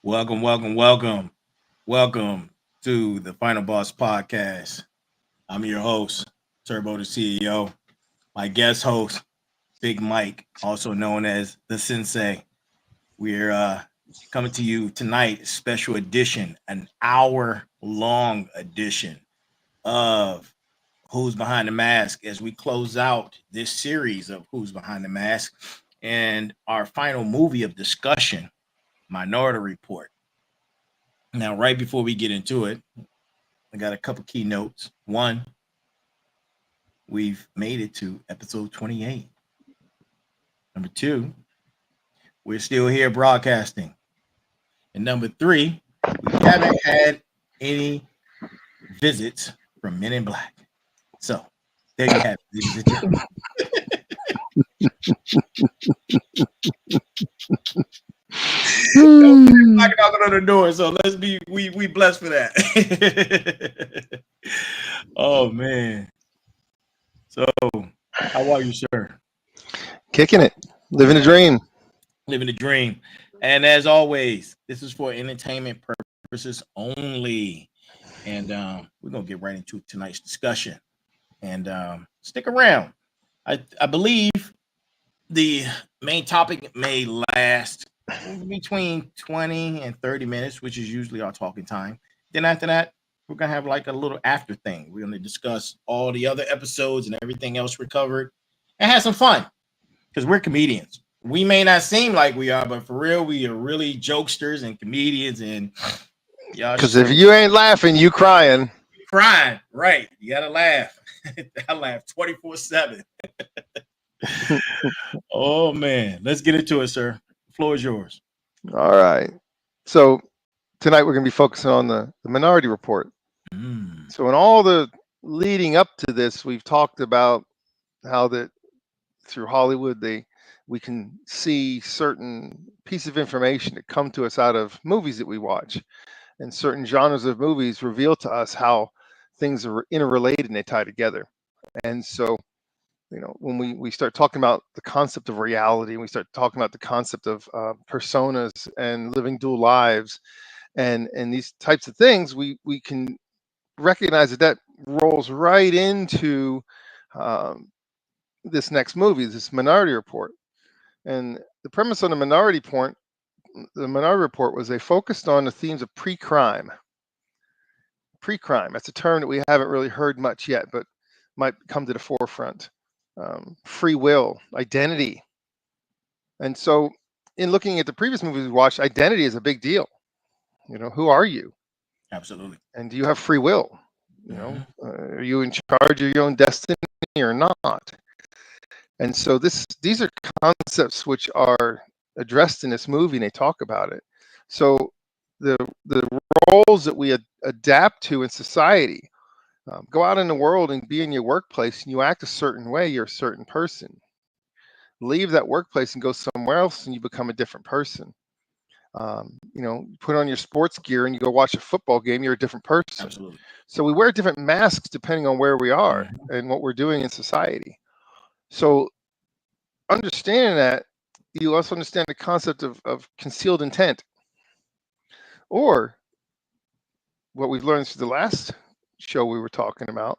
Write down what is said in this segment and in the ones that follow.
Welcome, welcome, welcome, welcome to the Final Boss Podcast. I'm your host, Turbo the CEO. My guest host, Big Mike, also known as the Sensei. We're coming to you tonight, special edition, an hour-long edition of Who's Behind the Mask as we close out this series of Who's Behind the Mask and our final movie of discussion, Minority Report. Now, right before we get into it, I got a couple key notes. One, we've made it to episode 28. Number two, we're still here broadcasting. And number three, we haven't had any visits from Men in Black. So there you have it, ladies and gentlemen. Knocking on the door, so let's be we blessed for that. Oh man. So how are you, sir? Kicking it, living a dream. Living the dream. And as always, this is for entertainment purposes only. And we're gonna get right into tonight's discussion. And stick around. I believe the main topic may last between 20 and 30 minutes, which is usually our talking time. Then after that, we're gonna have like a little after thing. We're gonna discuss all the other episodes and everything else we covered and have some fun because we're comedians. We may not seem like we are, but for real, we are really jokesters and comedians. And y'all, because if you ain't laughing, you crying. Crying, right? You gotta laugh. I laugh 24/7. Oh man, let's get into it, sir. The floor is yours. All right. So tonight we're going to be focusing on the Minority Report. So in all the leading up to this, we've talked about how that through Hollywood we can see certain pieces of information that come to us out of movies that we watch, and certain genres of movies reveal to us how things are interrelated and they tie together. And so, when we start talking about the concept of reality, and we start talking about the concept of personas and living dual lives, and these types of things, we can recognize that rolls right into this next movie, this Minority Report. And the premise on the Minority Report was they focused on the themes of pre-crime. Pre-crime, that's a term that we haven't really heard much yet, but might come to the forefront. Free will, identity. And so in looking at the previous movies we watched, identity is a big deal. Who are you? Absolutely. And do you have free will? Are you in charge of your own destiny or not? And so these are concepts which are addressed in this movie, and they talk about it. So the roles that we adapt to in society, go out in the world and be in your workplace, and you act a certain way, you're a certain person. Leave that workplace and go somewhere else, and you become a different person. Put on your sports gear and you go watch a football game, you're a different person. Absolutely. So we wear different masks depending on where we are and what we're doing in society. So understanding that, you also understand the concept of concealed intent, or what we've learned through the last show we were talking about,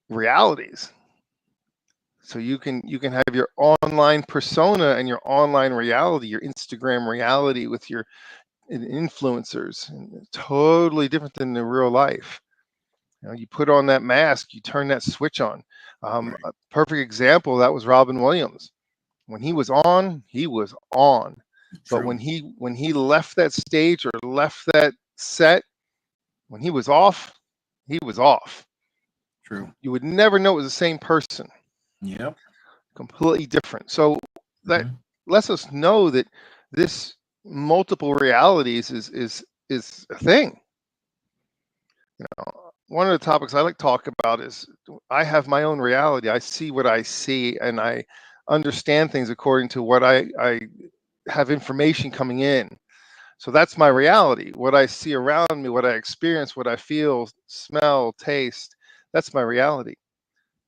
realities. So you can have your online persona and your online reality, your Instagram reality with your influencers, and totally different than the real life. You put on that mask, you turn that switch on. Right. A perfect example of that was Robin Williams. When he was on, he was on. True. But when he left that stage or left that set, when he was off, he was off. True. You would never know it was the same person. Yep. Completely different. So that lets us know that this multiple realities is a thing. One of the topics I like to talk about is I have my own reality. I see what I see, and I understand things according to what I have information coming in. So that's my reality. What I see around me, what I experience, what I feel, smell, taste, that's my reality.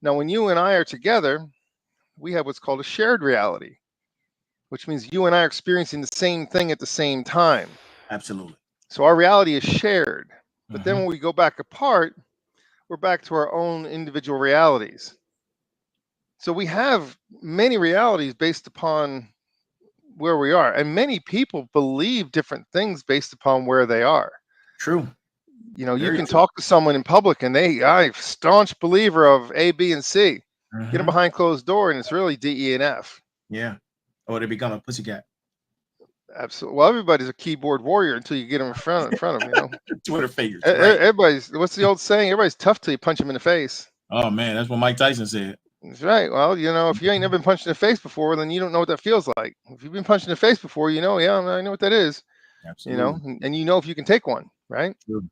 Now, when you and I are together, we have what's called a shared reality, which means you and I are experiencing the same thing at the same time. Absolutely. So our reality is shared. But then when we go back apart, we're back to our own individual realities. So we have many realities based upon where we are. And many people believe different things based upon where they are. True. You know, Very you can true. talk to someone in public and I'm staunch believer of A, B, and C. Get them behind closed door and it's really D, E, and F. Yeah. Or they become a pussycat. Absolutely. Well, everybody's a keyboard warrior until you get them in front of them, you know. Twitter figures. Right? Right. Everybody's, what's the old saying? Everybody's tough till you punch them in the face. Oh man, that's what Mike Tyson said. That's right. Well, you know, if you ain't never been punched in the face before, then you don't know what that feels like. If you've been punched in the face before, you know, yeah, I know what that is. Absolutely. You know, and you know if you can take one, right? True.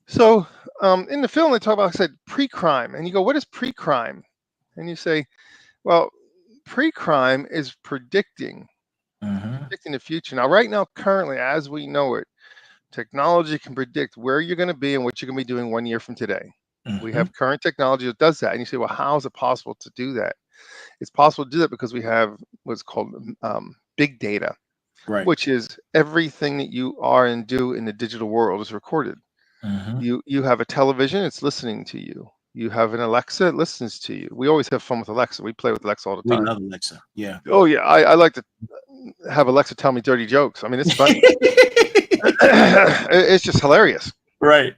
So in the film, they talk about, like I said, pre-crime. And you go, what is pre-crime? And you say, well, pre-crime is predicting the future. Now, right now, currently, as we know it, technology can predict where you're going to be and what you're going to be doing 1 year from today. We have current technology that does that. And you say, well, how is it possible to do that? It's possible to do that because we have what's called big data, Right. which is everything that you are and do in the digital world is recorded. You have a television, it's listening to you. You have an Alexa, it listens to you. We always have fun with Alexa. We play with Alexa all the time. We love Alexa. Yeah. Oh yeah, I like to have Alexa tell me dirty jokes. I mean, it's funny. It's just hilarious. Right.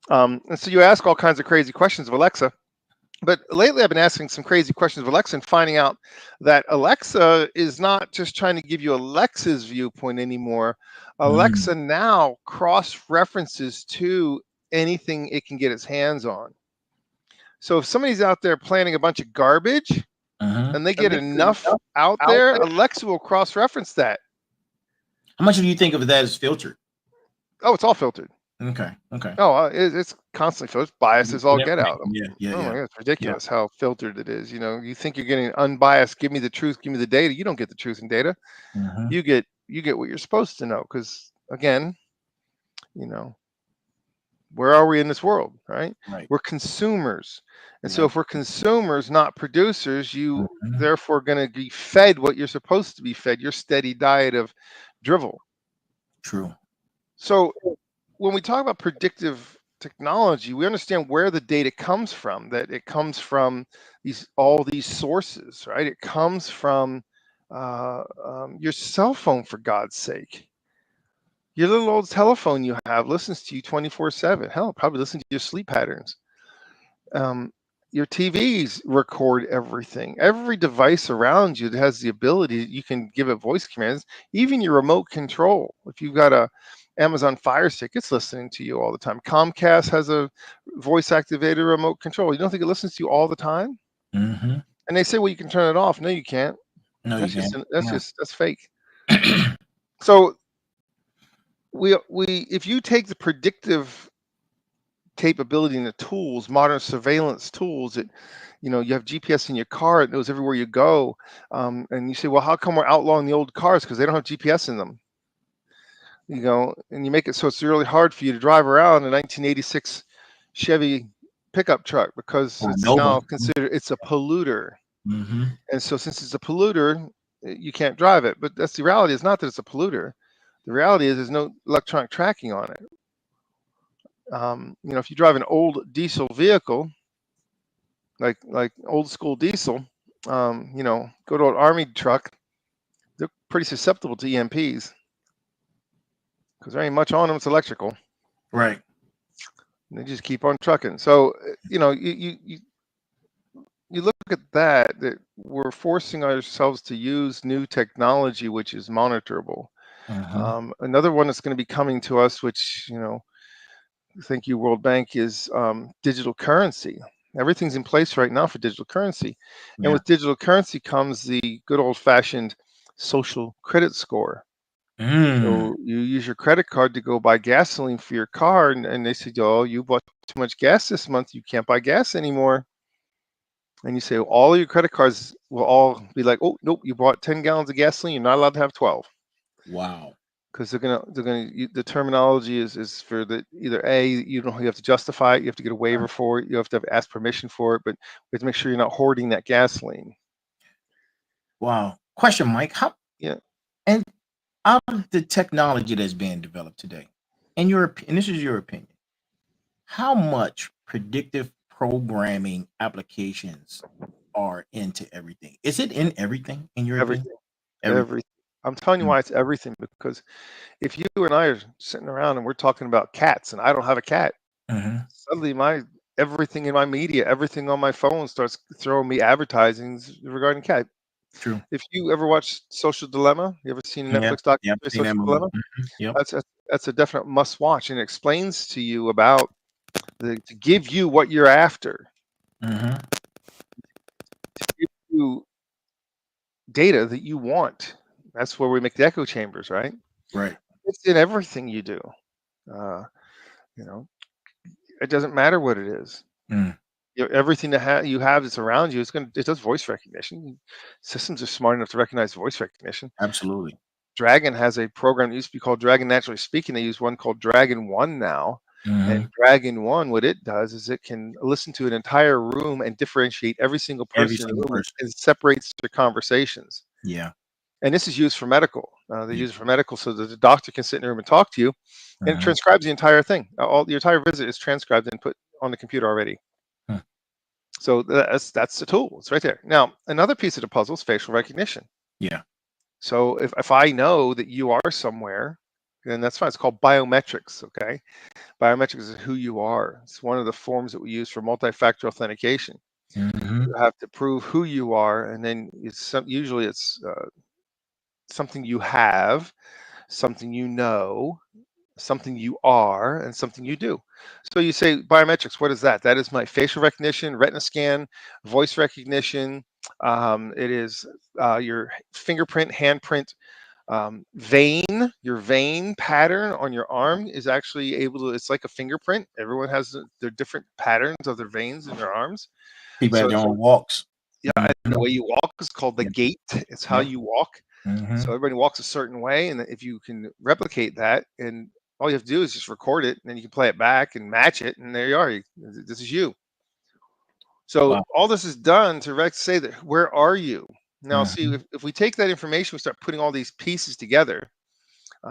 And so you ask all kinds of crazy questions of Alexa. But lately I've been asking some crazy questions of Alexa and finding out that Alexa is not just trying to give you Alexa's viewpoint anymore. Alexa now cross-references to anything it can get its hands on. So if somebody's out there planting a bunch of garbage and they get enough out there, Alexa will cross-reference that. How much do you think of that as filtered? Oh, it's all filtered. Okay. Oh, it's constantly filtered. Biases all get out. Yeah. Oh my God, it's ridiculous how filtered it is. You know, you think you're getting unbiased. Give me the truth. Give me the data. You don't get the truth and data. You get what you're supposed to know. Because again, you know, where are we in this world, right? We're consumers. And so if we're consumers, not producers, you therefore going to be fed what you're supposed to be fed, your steady diet of drivel. True. So when we talk about predictive technology, we understand where the data comes from, that it comes from all these sources, right? It comes from your cell phone, for God's sake. Your little old telephone you have listens to you 24/7. Hell, probably listens to your sleep patterns. Your TVs record everything. Every device around you that has the ability, you can give it voice commands. Even your remote control. If you've got a Amazon Fire Stick, it's listening to you all the time. Comcast has a voice-activated remote control. You don't think it listens to you all the time? And they say, well, you can turn it off. No, you can't. No, that's you can't. That's fake. So if you take the predictive capability and the tools, modern surveillance tools that, you know, you have GPS in your car, it knows everywhere you go. And you say, well, how come we're outlawing the old cars? Because they don't have GPS in them. You know, and you make it so it's really hard for you to drive around a 1986 Chevy pickup truck because it's now considered, it's a polluter. And so since it's a polluter, you can't drive it. But that's the reality. It's not that it's a polluter. The reality is there's no electronic tracking on it. You know, if you drive an old diesel vehicle, like old school diesel, you know, go to an army truck, they're pretty susceptible to EMPs because there ain't much on them. It's electrical. Right. And they just keep on trucking. So, you know, you look at that we're forcing ourselves to use new technology, which is monitorable. Another one that's going to be coming to us, which, you know, thank you, World Bank, is digital currency. Everything's in place right now for digital currency. And with digital currency comes the good old-fashioned social credit score. So you use your credit card to go buy gasoline for your car, and they say, oh, you bought too much gas this month. You can't buy gas anymore. And you say, well, all of your credit cards will all be like, oh, nope, you bought 10 gallons of gasoline. You're not allowed to have 12. Wow. Because the terminology is for the either A, you have to justify it, you have to get a waiver for it, you have to ask permission for it, but we have to make sure you're not hoarding that gasoline. Wow. Question, Mike. Yeah. And out of the technology that's being developed today, and this is your opinion, how much predictive programming applications are into everything? Is it in everything, in your opinion? Everything, Everything. everything. I'm telling you Mm. why it's everything, because if you and I are sitting around and we're talking about cats and I don't have a cat, Mhm. suddenly everything in my media, everything on my phone starts throwing me advertisings regarding cat. True. If you ever watch Social Dilemma, you ever seen a Yeah. Netflix Yeah. documentary, I've seen that Social movie. Dilemma? Yep. That's a definite must watch, and it explains to you about to give you what you're after, Mhm. to give you data that you want. That's where we make the echo chambers, right? Right. It's in everything you do. Uh, you know, it doesn't matter what it is. Mm. Everything that you have that's around you, it does voice recognition. Systems are smart enough to recognize voice recognition. Absolutely. Dragon has a program that used to be called Dragon Naturally Speaking. They use one called Dragon One now. And Mhm. Dragon One, what it does is it can listen to an entire room and differentiate every single Every person in the single room person. and separates their conversations. Yeah. And this is used for medical. They Yeah. use it for medical so that the doctor can sit in the room and talk to you, and it Mhm. transcribes the entire thing. All your entire visit is transcribed and put on the computer already. Hmm. So that's the tool. It's right there. Now, another piece of the puzzle is facial recognition. Yeah. So if I know that you are somewhere, then that's fine. It's called biometrics. Okay, biometrics is who you are. It's one of the forms that we use for multi-factor authentication. Mhm. You have to prove who you are, and then usually it's something you have, something you know, something you are, and something you do. So you say biometrics. What is that? That is my facial recognition, retina scan, voice recognition. It is your fingerprint, handprint, vein. Your vein pattern on your arm is actually able to. It's like a fingerprint. Everyone has their different patterns of their veins in their arms. People So have their it's like, own walks. yeah, and the Mhm. way you walk is called the Yeah. gait. It's how Yep. you walk. So Mhm. everybody walks a certain way, and if you can replicate that, and all you have to do is just record it, and then you can play it back and match it, and there you are. This is you. So Wow. all this is done to say that where are you now? See, Mhm. if we take that information, we start putting all these pieces together.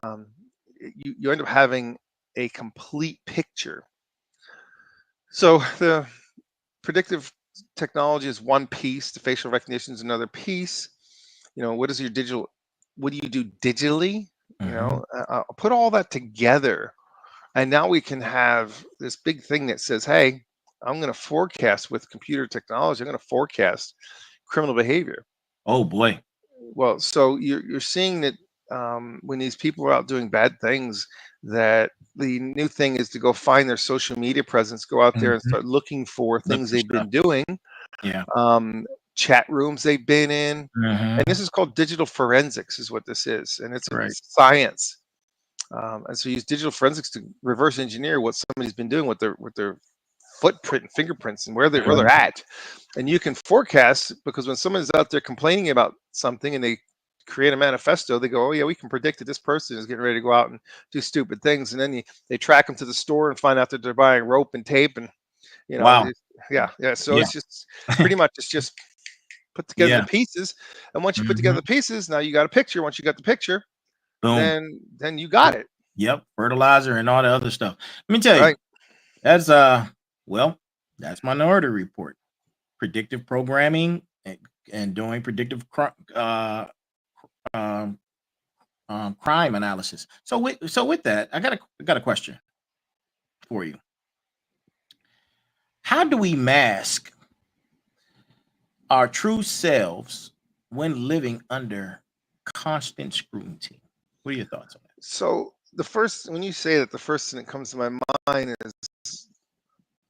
Um, you end up having a complete picture. So the predictive technology is one piece. The facial recognition is another piece. What is your digital? What do you do digitally? Mhm. Put all that together, and now we can have this big thing that says, "Hey, I'm going to forecast with computer technology. I'm going to forecast criminal behavior." Oh boy. Well, so you're seeing that when these people are out doing bad things, that the new thing is to go find their social media presence, go out there and Mhm. start looking for Look things for they've stuff. been doing, Yeah. um, chat rooms they've been in, and this Mhm. is called digital forensics, is what this is, and it's a Right. science. And so you use digital forensics to reverse engineer what somebody's been doing with their footprint and fingerprints and where they're Mhm. at, and you can forecast, because when someone's out there complaining about something and they create a manifesto, they go, oh yeah, we can predict that this person is getting ready to go out and do stupid things, and then they track them to the store and find out that they're buying rope and tape, and Wow. yeah. So Yeah. it's just pretty much it's just put together the Yeah. pieces, and once you put together Mhm. the pieces, now you got a picture. Once you got the picture, Boom. then you got it, Yep. Fertilizer and all the other stuff. Let me tell you, right? that's well, that's Minority Report. Predictive programming and doing predictive um, crime analysis. So with that, I got a question for you. How do we mask our true selves when living under constant scrutiny? What are your thoughts on that? So the first, when you say that, the first thing that comes to my mind is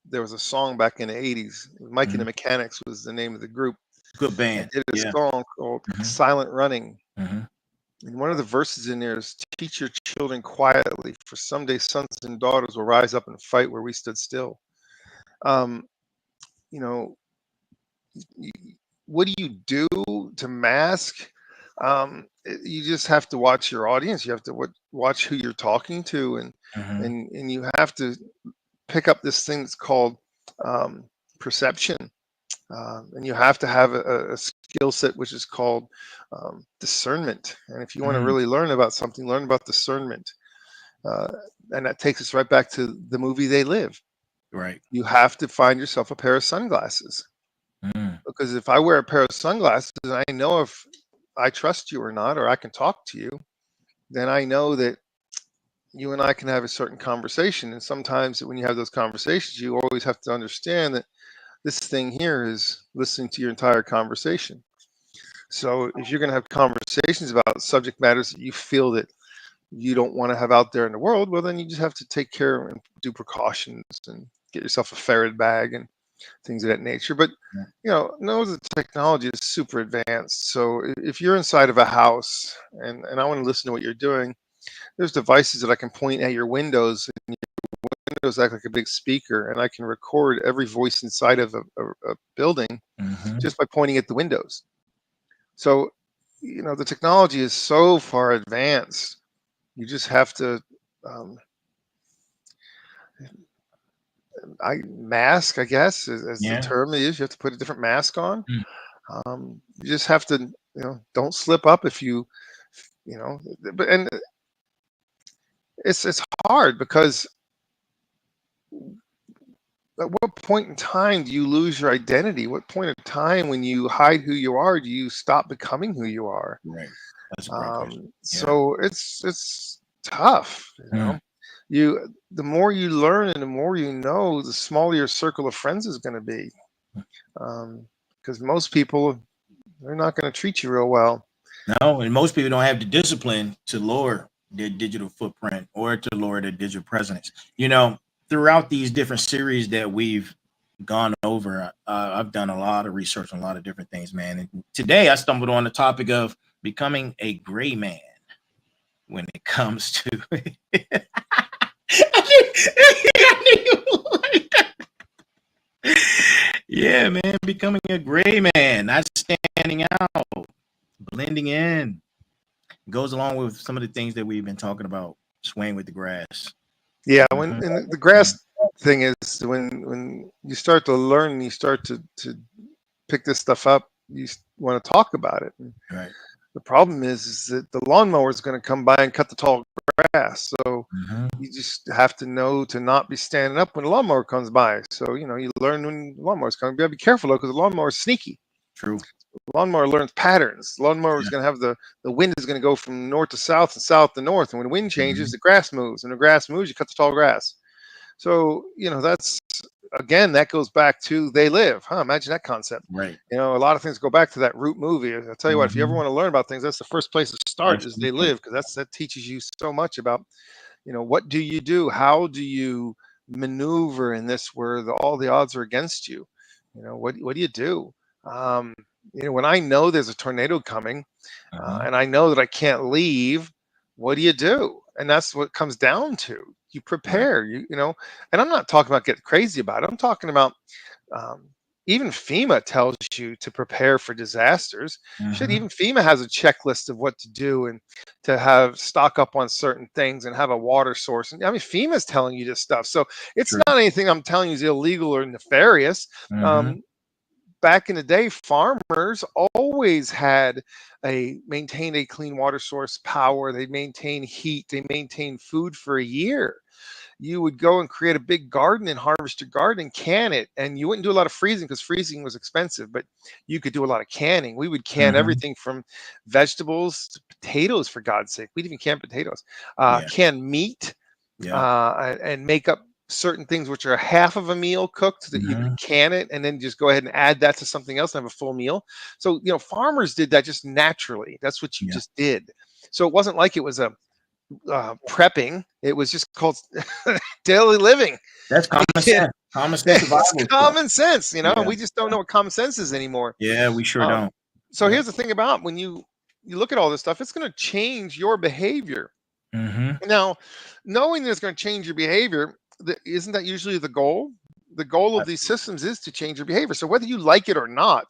there was a song back in the 80s. Mike and the Mhm. Mechanics was the name of the group. Good They band. did a Yeah. song called Hmm. Silent Running. Hmm. And one of the verses in there is, teach your children quietly, for someday sons and daughters will rise up and fight where we stood still. Um, you know, y- what do you do to mask? You just have to watch your audience. You have to watch who you're talking to, and Hmm. you have to pick up this thing that's called perception. And you have to have a skill set which is called discernment. And if you want to really learn about something, learn about discernment. And that takes us right back to the movie They Live. Right. You have to find yourself a pair of sunglasses. Because if I wear a pair of sunglasses and I know if I trust you or not, or I can talk to you, then I know that you and I can have a certain conversation. And sometimes when you have those conversations, you always have to understand that this thing here is listening to your entire conversation. So if you're going to have conversations about subject matters that you feel that you don't want to have out there in the world, well, then you just have to take care and do precautions and get yourself a ferret bag and things of that nature. But know the technology is super advanced. So if you're inside of a house and I want to listen to what you're doing, there's devices that I can point at your windows, and your windows act like a big speaker, and I can record every voice inside of a building just by pointing at the windows. So, the technology is so far advanced. You just have to mask, I guess, as the term is. You have to put a different mask on. You just have to, don't slip up if but it's hard because at what point in time do you lose your identity? What point in time when you hide who you are, do you stop becoming who you are? Right. That's a great question. So it's tough, the more you learn and the more you know, the smaller your circle of friends is going to be. Because most people, they're not going to treat you real well. No, and most people don't have the discipline to lower their digital footprint or to lower their digital presence. Throughout these different series that we've gone over, I've done a lot of research on a lot of different things, man. And today I stumbled on the topic of becoming a gray man when it comes to yeah, man, becoming a gray man, not standing out, blending in. Goes along with some of the things that we've been talking about, swaying with the grass. Yeah, and the grass thing is when you start to learn and you start to pick this stuff up, you want to talk about it. Right. The problem is that the lawnmower is going to come by and cut the tall grass. So you just have to know to not be standing up when the lawnmower comes by. So, you learn when the lawnmower is coming. You got to be careful, though, because the lawnmower is sneaky. True. The lawnmower learns patterns. The lawnmower is going to have the wind is going to go from north to south and south to north. And when the wind changes, the grass moves. And the grass moves, you cut the tall grass. So, that's, again, that goes back to They Live. Imagine that concept. Right. A lot of things go back to that root movie. I'll tell you what, if you ever want to learn about things, that's the first place to start is They Live, because that teaches you so much about, what do you do? How do you maneuver in this where all the odds are against you? What do you do? When I know there's a tornado coming and I know that I can't leave, what do you do? And that's what it comes down to. You prepare, and I'm not talking about get crazy about it. I'm talking about even FEMA tells you to prepare for disasters. Shit, even FEMA has a checklist of what to do and to have stock up on certain things and have a water source. And I mean, FEMA's telling you this stuff. So it's not anything I'm telling you is illegal or nefarious. Back in the day, farmers always had maintained a clean water source, power. They maintained heat. They maintained food for a year. You would go and create a big garden and harvest your garden and can it. And you wouldn't do a lot of freezing because freezing was expensive, but you could do a lot of canning. We would can everything from vegetables to potatoes, for God's sake. We'd even can potatoes, can meat, and make up certain things which are half of a meal cooked so that you can can it and then just go ahead and add that to something else and have a full meal. So, farmers did that just naturally. That's what you just did. So it wasn't like it was a prepping. It was just called daily living. That's common sense. Common sense. It's common sense, and we just don't know what common sense is anymore. Yeah, we sure don't. So here's the thing about when you look at all this stuff, it's going to change your behavior. Now, knowing that it's going to change your behavior, isn't that usually the goal? The goal of these systems is to change your behavior. So whether you like it or not,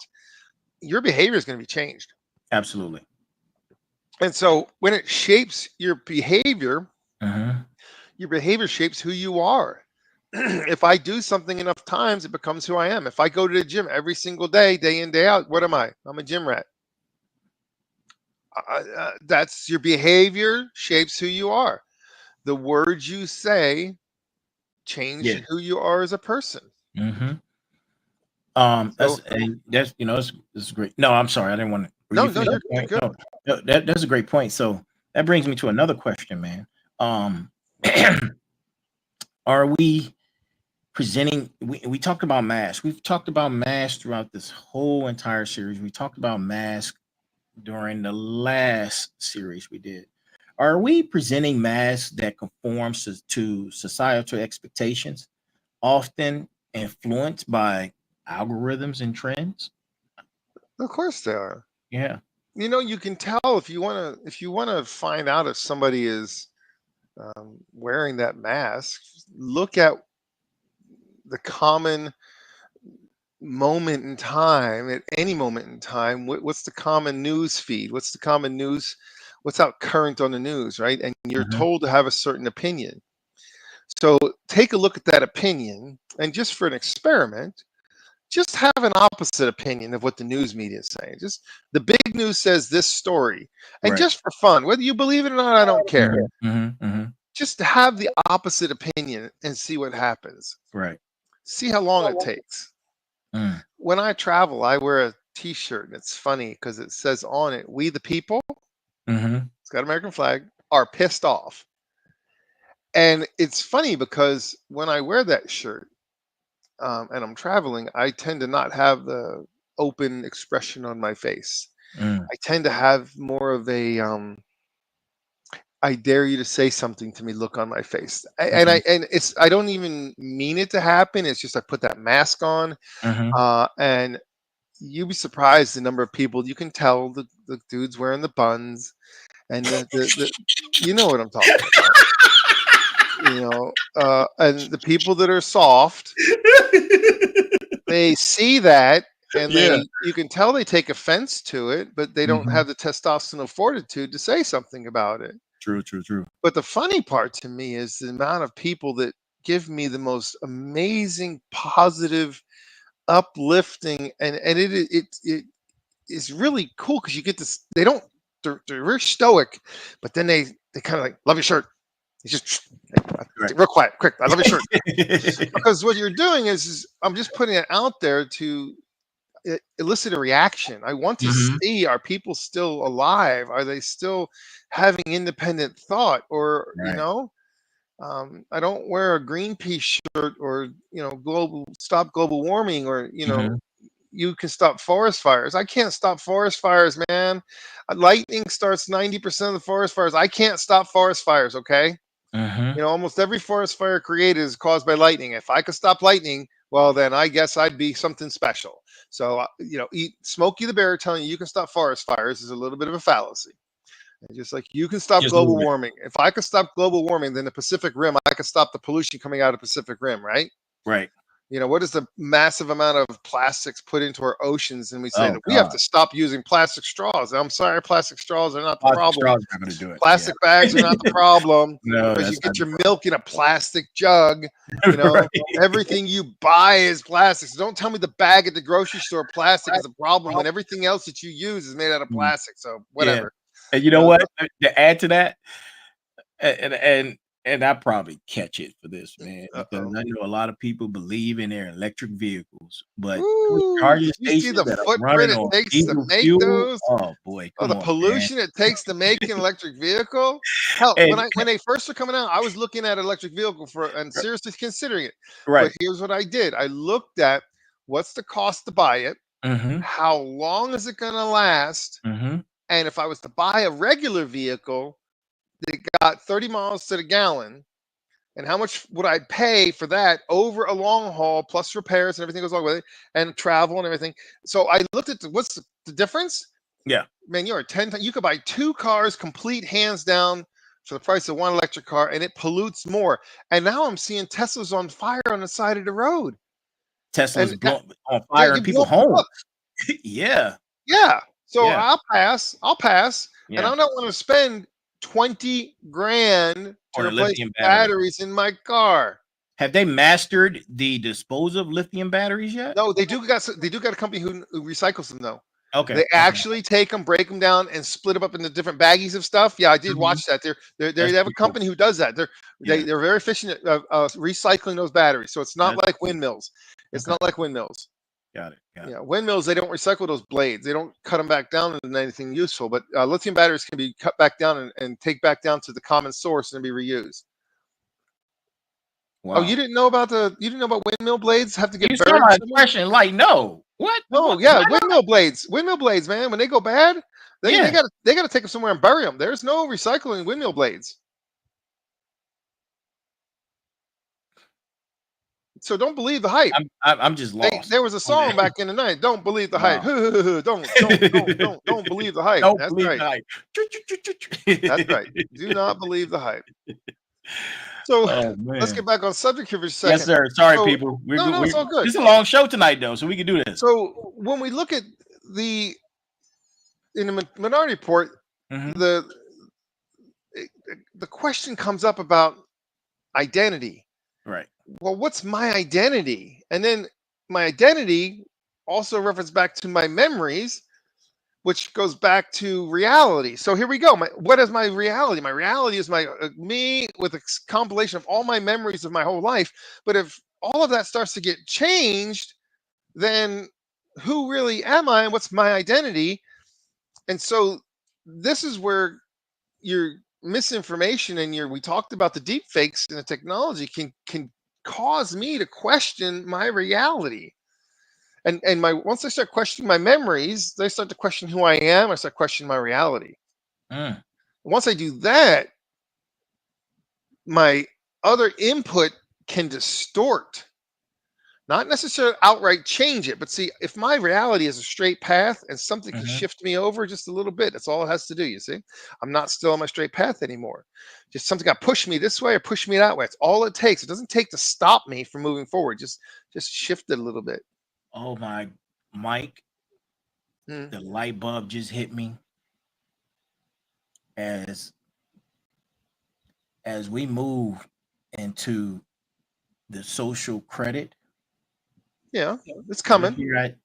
your behavior is going to be changed. Absolutely. And so when it shapes your behavior shapes who you are. if I do something enough times, it becomes who I am. If I go to the gym every single day, day in, day out, what am I? I'm a gym rat. That's your behavior shapes who you are. The words you say change Yeah. who you are as a person. Mm-hmm. So That's that's great. No, I'm sorry, I didn't want to. Were no, you no, finished you're the point? good. No, that's a great point. So that brings me to another question, man. Um, are we presenting? We talked about masks. We've talked about masks throughout this whole entire series. We talked about masks during the last series we did. Are we presenting masks that conforms to societal expectations, often influenced by algorithms and trends? Of course they are. Yeah. You can tell if you want to find out if somebody is wearing that mask. Look at the common moment in time. At any moment in time, what's the common news feed? What's the common news? What's out current on the news, right? And you're Mhm. told to have a certain opinion. So take a look at that opinion, and just for an experiment, just have an opposite opinion of what the news media is saying. Just the big news says this story, and Right. just for fun, whether you believe it or not, I don't care. Mhm. Just have the opposite opinion and see what happens. Right. See how long it takes. Mm. When I travel, I wear a T-shirt, and it's funny because it says on it, "We the people." Mhm. It's got American flag. Are pissed off, and it's funny because when I wear that shirt, and I'm traveling, I tend to not have the open expression on my face. Mm. I tend to have more of a I dare you to say something to me look on my face. Mhm. And it's I don't even mean it to happen. It's just I put that mask on, Mhm. and you'd be surprised the number of people you can tell the dudes wearing the buns and the you know what I'm talking about. And the people that are soft, they see that, and Yeah. you can tell they take offense to it, but they don't Mhm. have the testosterone fortitude to say something about it. True, true, true. But the funny part to me is the amount of people that give me the most amazing, positive, uplifting, and it is really cool because you get this. They're very stoic, but then they kind of like love your shirt. It's just Right. real quiet, quick. I love your shirt because what you're doing is I'm just putting it out there to elicit a reaction. I want to Mhm. see, are people still alive? Are they still having independent thought? Or, Right. I don't wear a Greenpeace shirt or, global stop global warming or, Mhm. you can stop forest fires. I can't stop forest fires, man. Lightning starts 90% of the forest fires. I can't stop forest fires, okay? Mhm. Almost every forest fire created is caused by lightning. If I could stop lightning, well, then I guess I'd be something special. So, Smokey the Bear telling you can stop forest fires is a little bit of a fallacy. And just like you can stop Just a little global bit. warming. If I could stop global warming, then the Pacific Rim, I could stop the pollution coming out of the Pacific Rim, right? Right. What is the massive amount of plastics put into our oceans? And we say Oh that we have God. to stop using plastic straws. I'm sorry, plastic straws are not the Plastic problem. straws not gonna do it. Yeah. Plastic bags are not the problem No, because you that's not get the your milk in a plastic jug. You problem. know, Right. everything you buy is plastic. So don't tell me the bag at the grocery store plastic is a problem when everything else that you use is made out of Mm. plastic. So Yeah. whatever. And you You know know, what? To add to that, and I probably catch it for this, man, because uh-oh. I know a lot of people believe in their electric vehicles, but those Ooh, charging you see stations the that are footprint running it on takes to diesel make fuel, those. oh boy, Oh, come the on, man. pollution it takes to make an electric vehicle. Hell, when And I when they first were coming out, I was looking at electric vehicle and seriously considering it. But right. here's what I did. I looked at what's the cost to buy it, Mhm. how long is it gonna last, Mhm. and if I was to buy a regular vehicle that got 30 miles to the gallon, and how much would I pay for that over a long haul plus repairs and everything goes along with it and travel and everything. So I looked at what's the difference? Yeah. Man, you're 10 times. You could buy two cars complete hands down for the price of one electric car, and it pollutes more. And now I'm seeing Teslas on fire on the side of the road. Tesla's And blown on yeah, fire you in blow people's up homes. Yeah. yeah. So Yeah. I'll pass, and Yeah. I don't want to spend 20 grand to Or a replace lithium battery. batteries in my car. Have they mastered the disposal of lithium batteries yet? No, they do got a company who recycles them though. Okay. They actually take them, break them down, and split them up into different baggies of stuff. Yeah, I did watch that. They have a company who does that. They're very efficient at recycling those batteries. So it's not like windmills. It's not like windmills. Got it. Yeah, windmills, they don't recycle those blades. They don't cut them back down into anything useful. But lithium batteries can be cut back down and take back down to the common source and be reused. Wow. Oh, you didn't know about windmill blades have to get buried? You saw my question, like, no. What? No, yeah, windmill blades, man. When they go bad, they gotta take them somewhere and bury them. There's no recycling windmill blades. So don't believe the hype. I'm just lost. There was a song back in the night. Don't believe the hype. Don't believe the hype. That's right. That's right. Do not believe the hype. So let's get back on subject here for a second. Yes, sir. Sorry, people. It's all good. This is a long show tonight, though, so we can do this. So when we look at in the Minority Report, the question comes up about identity. Right. Well, what's my identity? And then my identity also refers back to my memories, which goes back to reality. So here we go. What is my reality? My reality is me with a compilation of all my memories of my whole life. But if all of that starts to get changed, then who really am I and what's my identity? And so this is where your misinformation and we talked about the deep fakes and the technology can cause me to question my reality. And once I start questioning my memories, they start to question who I am. I start questioning my reality. Once I do that, my other input can distort, not necessarily outright change it. But see, if my reality is a straight path and something can shift me over just a little bit, that's all it has to do. You see, I'm not still on my straight path anymore. Just something got pushed me this way or pushed me that way. It's all it takes. It doesn't take to stop me from moving forward. Just shift it a little bit. Oh my, Mike, the light bulb just hit me as we move into the social credit. Yeah, it's coming.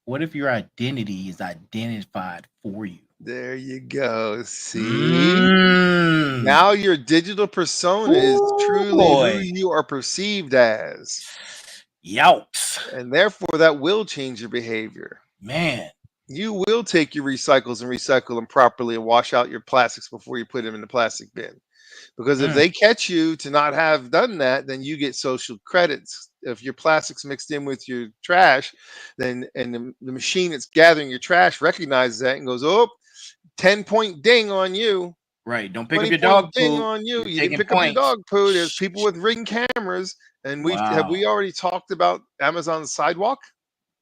What if your identity is identified for you? There you go. See? Now your digital persona is truly who you are perceived as. Yowks. And therefore, that will change your behavior. Man. You will take your recycles and recycle them properly and wash out your plastics before you put them in the plastic bin. Because if they catch you to not have done that, then you get social credits. If your plastic's mixed in with your trash, then the machine that's gathering your trash recognizes that and goes, 10-point ding on you. Right. Don't pick up your dog ding poo. On you. You didn't pick up your dog poo. There's people with Ring cameras. And have we already talked about Amazon Sidewalk?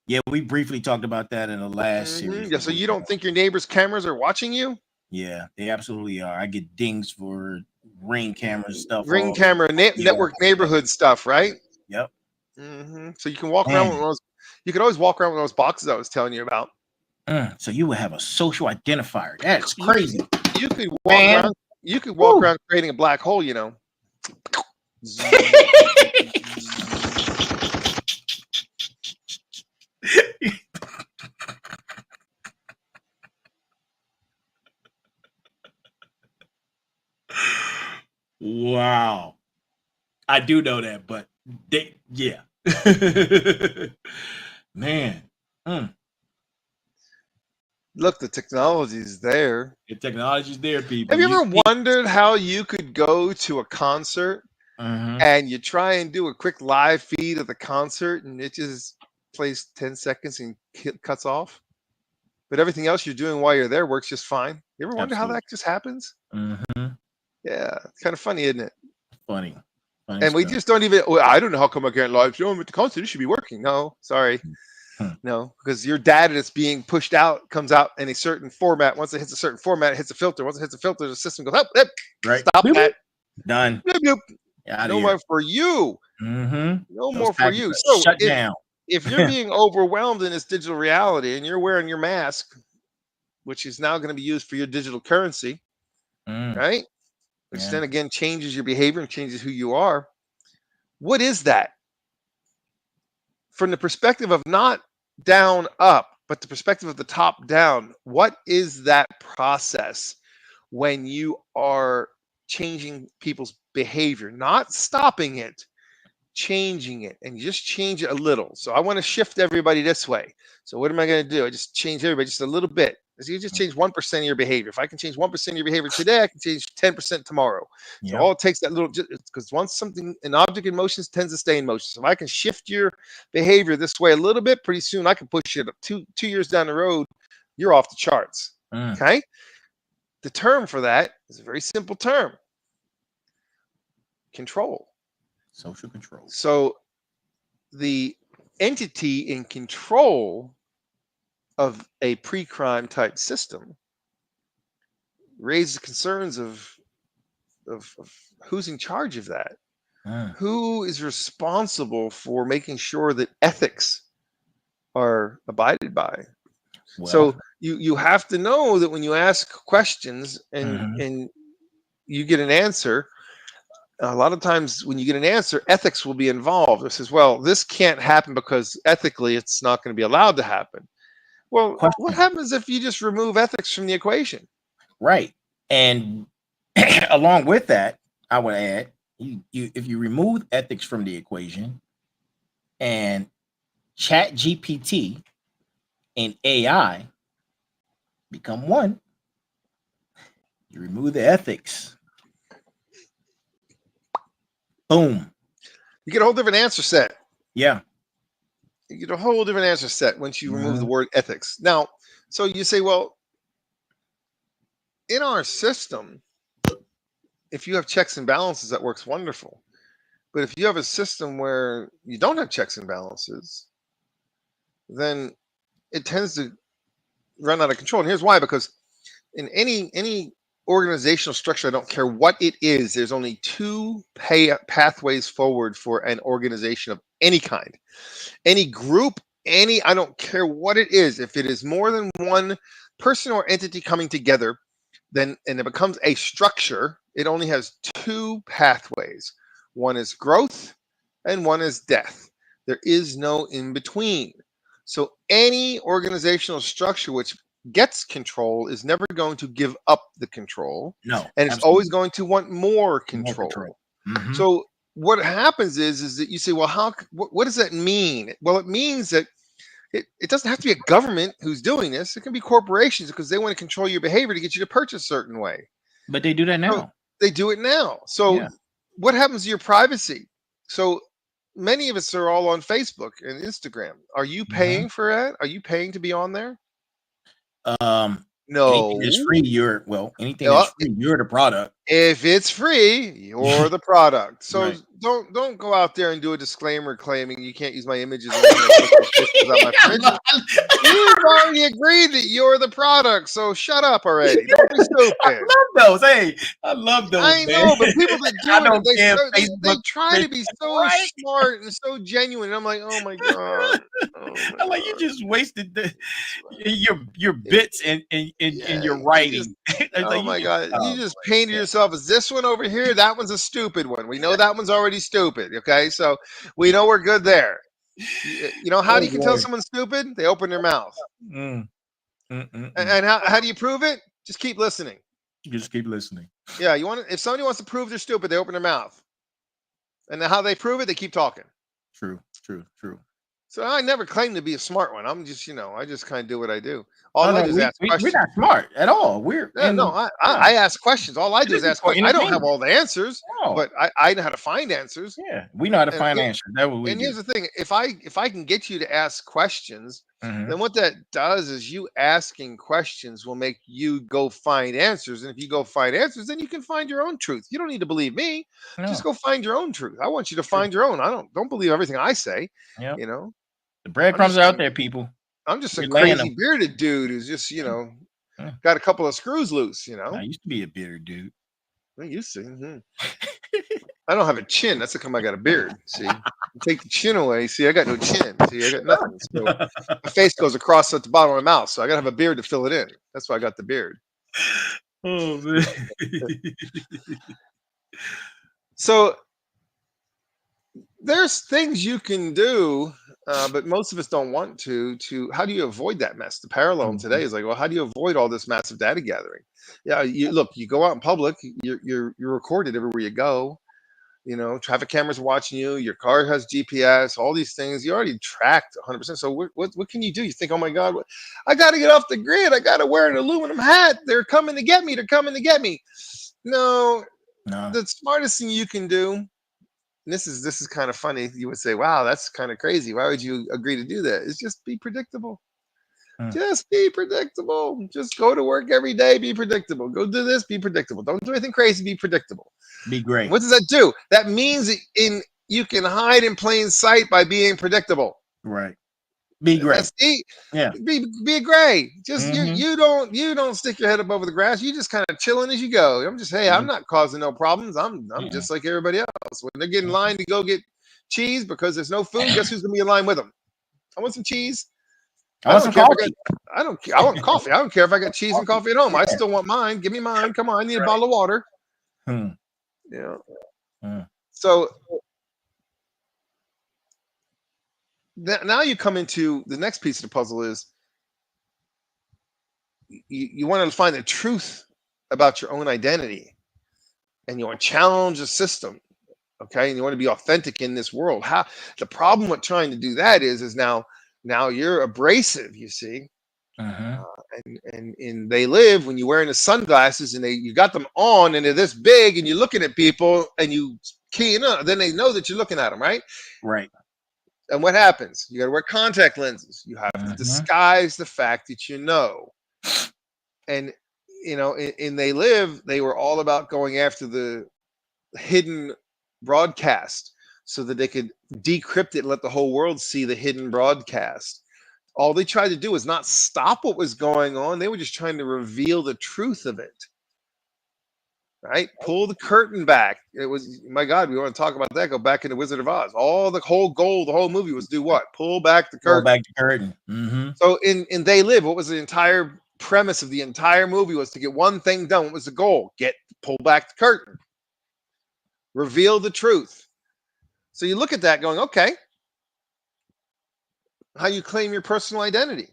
Yeah, we briefly talked about that in the last series. Yeah, so you don't think your neighbor's cameras are watching you? Yeah, they absolutely are. I get dings for Ring camera stuff. Ring camera network neighborhood stuff, right? Yep. So you can walk around with those. You could always walk around with those boxes I was telling you about. So you would have a social identifier. That's crazy. You could walk around. You could walk around creating a black hole. You know. Wow. I do know that, but man. Look, the technology's there. The technology's there, people. Have you ever wondered how you could go to a concert and you try and do a quick live feed of the concert and it just plays 10 seconds and cuts off? But everything else you're doing while you're there works just fine. You ever wonder how that just happens? Yeah, it's kind of funny, isn't it? Funny and we just don't even. Well, I don't know how come I can't live stream at the concert. It should be working. No, sorry, no, because your data that's being pushed out comes out in a certain format. Once it hits a certain format, it hits a filter. Once it hits a filter, the system goes up. Right. Stop that. Done. No more for you. No more for you. So shut down. If you're being overwhelmed in this digital reality and you're wearing your mask, which is now going to be used for your digital currency, right? Which then again changes your behavior and changes who you are. What is that? from the perspective of not down up, but the perspective of the top down, what is that process when you are changing people's behavior, not stopping it, changing it, and you just change it a little. So I want to shift everybody this way. So what am I going to do? I just change everybody just a little bit. So you just change 1% of your behavior. If I can change 1% of your behavior today, I can change 10% tomorrow. So all it takes that little, because once something, an object in motion tends to stay in motion. So if I can shift your behavior this way a little bit, pretty soon I can push it up 2 years down the road. You're off the charts. Okay. The term for that is a very simple term: control. Social control. So the entity in control of a pre-crime type system raises concerns of who's in charge of that. Who is responsible for making sure that ethics are abided by? Well, so you have to know that when you ask questions and you get an answer, a lot of times when you get an answer, ethics will be involved. It says, well, this can't happen because ethically it's not going to be allowed to happen. Well, what happens if you just remove ethics from the equation? Right. And along with that, I would add, if you remove ethics from the equation and ChatGPT and AI become one, you remove the ethics. Boom. You get a whole different answer set. Yeah. You get a whole different answer set once you remove the word ethics. Now, so you say, well, in our system, if you have checks and balances, that works wonderful. But if you have a system where you don't have checks and balances, then it tends to run out of control. And here's why: because in any organizational structure, I don't care what it is, there's only two pathways forward for an organization of any kind, any group, I don't care what it is. If it is more than one person or entity coming together, then and it becomes a structure, it only has two pathways. One is growth and one is death. There is no in between. So any organizational structure which gets control is never going to give up the control. No. And it's always going to want more control. So what happens is that you say, well, what does that mean? Well, it means that it doesn't have to be a government who's doing this. It can be corporations because they want to control your behavior to get you to purchase a certain way. But they do that now. So they do it now. So what happens to your privacy? So many of us are all on Facebook and Instagram. Are you paying for that? Are you paying to be on there? No. Anything that's free, anything that's free, you're the product. If it's free, you're the product. So don't go out there and do a disclaimer claiming you can't use my images. You've already agreed that you're the product, so shut up already. Don't be stupid. I love those. Hey, I love those. I know, but people that do it, they try to be so smart and so genuine. And I'm like, oh my god. I'm like, you just wasted your bits and your writing. Oh my god, you just painted yourself as this one over here. That one's a stupid one. We know that one's already stupid. Okay, so we know we're good there. You know how you can tell someone's stupid? They open their mouth. And how do you prove it? Just keep listening. Just keep listening. Yeah, if somebody wants to prove they're stupid, they open their mouth. And how they prove it, they keep talking. True. So I never claim to be a smart one. I'm just, I just kind of do what I do. All I do is ask questions. We're not smart at all. I ask questions. All I do is ask questions. I don't have all the answers, but I know how to find answers. Yeah, we know how to find answers. That's what we do. And here's the thing: if I can get you to ask questions, then what that does is you asking questions will make you go find answers. And if you go find answers, then you can find your own truth. You don't need to believe me. No. Just go find your own truth. I want you to find your own. Don't believe everything I say. Yeah. The breadcrumbs are out there, people. I'm just a crazy bearded dude who's just, got a couple of screws loose, I used to be a bearded dude. I used to. I don't have a chin. That's how come I got a beard. See, you take the chin away. See, I got no chin. See, I got nothing. So my face goes across at the bottom of my mouth. So I got to have a beard to fill it in. That's why I got the beard. Oh, man. So there's things you can do, but most of us don't want to. How do you avoid that mess? The parallel in today is like, well, how do you avoid all this massive data gathering? Yeah, you go out in public, you're recorded everywhere you go. You know, traffic cameras watching you. Your car has GPS. All these things you already tracked 100%. So what can you do? You think, oh my God, I got to get off the grid. I got to wear an aluminum hat. They're coming to get me. They're coming to get me. No, the smartest thing you can do. And this is kind of funny. You would say, wow, that's kind of crazy. Why would you agree to do that? It's just be predictable. Just be predictable. Just go to work every day. Be predictable. Go do this. Be predictable. Don't do anything crazy. Be predictable. Be great. What does that do? That means you can hide in plain sight by being predictable. Right. Be great. Yeah. Be great. Just you don't stick your head up over the grass. You just kind of chilling as you go. I'm not causing no problems. I'm just like everybody else. When they get in line to go get cheese because there's no food, guess who's gonna be in line with them? I want some cheese. I want coffee. I want coffee. I don't care if I got cheese and coffee at home. I still want mine. Give me mine. Come on. I need a bottle of water. So now you come into the next piece of the puzzle is you want to find the truth about your own identity, and you want to challenge the system. Okay. And you want to be authentic in this world. The problem with trying to do that is now you're abrasive, you see. And they live when you're wearing the sunglasses and you got them on and they're this big and you're looking at people and you keying up, then they know that you're looking at them, right? Right. And what happens? You got to wear contact lenses. You have to disguise the fact that you know. And in They Live, they were all about going after the hidden broadcast so that they could decrypt it and let the whole world see the hidden broadcast. All they tried to do was not stop what was going on. They were just trying to reveal the truth of it. Right? Pull the curtain back. It was, my God, we want to talk about that. Go back into Wizard of Oz. The whole goal, the whole movie was do what? Pull back the curtain. Pull back the curtain. So in They Live, what was the entire premise of the entire movie was to get one thing done. What was the goal? Pull back the curtain. Reveal the truth. So you look at that going, okay, how you claim your personal identity.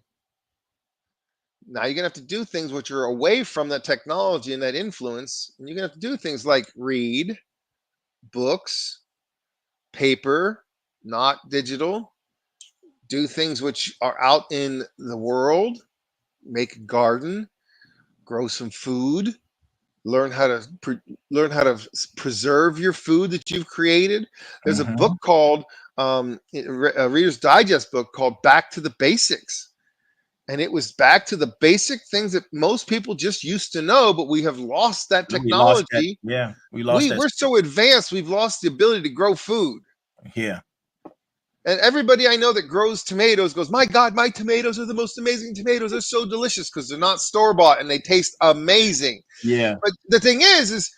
Now you're going to have to do things which are away from that technology and that influence. And you're going to have to do things like read books, paper, not digital, do things which are out in the world, make a garden, grow some food, learn how to preserve your food that you've created. There's a book called a Reader's Digest book called Back to the Basics. And it was back to the basic things that most people just used to know, but we have lost that technology. We're so advanced, we've lost the ability to grow food. Yeah. And everybody I know that grows tomatoes goes, my God, my tomatoes are the most amazing tomatoes. They're so delicious because they're not store-bought and they taste amazing. Yeah. But the thing is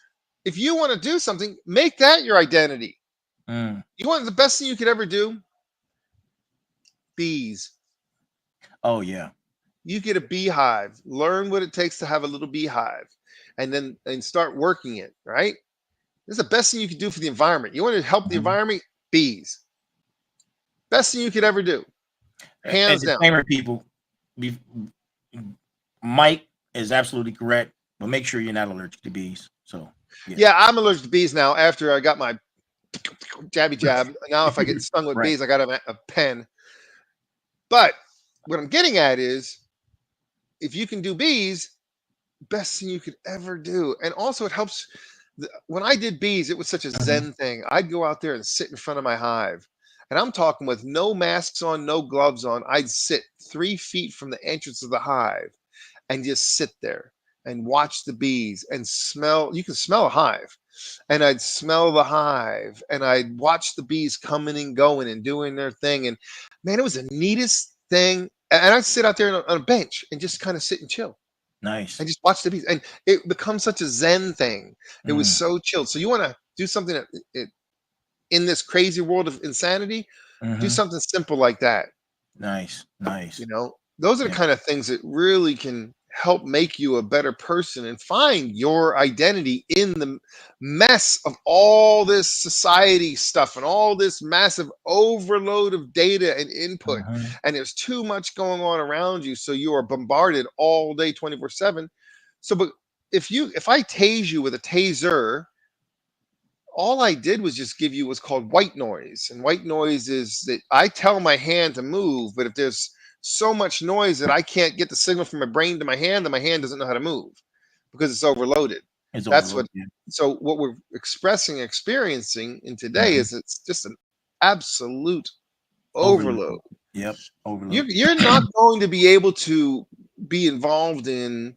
if you want to do something, make that your identity. You want the best thing you could ever do? Bees. Oh, yeah. You get a beehive, learn what it takes to have a little beehive, and start working it, right? This is the best thing you can do for the environment. You want to help the environment? Bees. Best thing you could ever do. Hands down. Disclaimer, people. Mike is absolutely correct, but make sure you're not allergic to bees. So yeah, I'm allergic to bees now after I got my jabby jab. Now if I get stung with bees, I got a pen. But what I'm getting at is, if you can do bees, best thing you could ever do. And also it helps. When I did bees, it was such a Zen thing. I'd go out there and sit in front of my hive. And I'm talking with no masks on, no gloves on. I'd sit 3 feet from the entrance of the hive and just sit there and watch the bees and smell. You can smell a hive. And I'd smell the hive and I'd watch the bees coming and going and doing their thing. And man, it was the neatest thing. And I'd sit out there on a bench and just kind of sit and chill. Nice. And just watch the bees. And it becomes such a Zen thing. It was so chilled. So you want to do something that in this crazy world of insanity, do something simple like that. Nice. Those are the kind of things that really can help make you a better person and find your identity in the mess of all this society stuff and all this massive overload of data and input. And there's too much going on around you, so you are bombarded all day 24/7. So but if I tase you with a taser, all I did was just give you what's called white noise. And white noise is that I tell my hand to move, but if there's so much noise that I can't get the signal from my brain to my hand, then my hand doesn't know how to move because it's overloaded. That's what. So what we're experiencing in today is it's just an absolute overload. Yep, overload. You're not going to be able to be involved in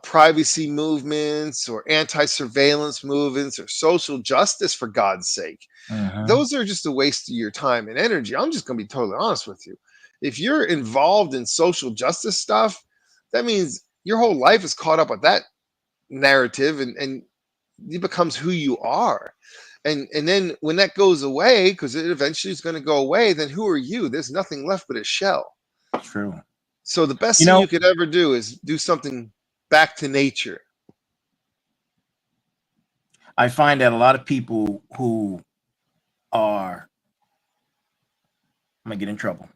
privacy movements or anti-surveillance movements or social justice, for God's sake. Those are just a waste of your time and energy. I'm just going to be totally honest with you. If you're involved in social justice stuff, that means your whole life is caught up with that narrative, and it becomes who you are. And then when that goes away, because it eventually is going to go away, then who are you? There's nothing left but a shell. True. So the best thing you could ever do is do something back to nature. I find that a lot of people who are, I'm gonna get in trouble,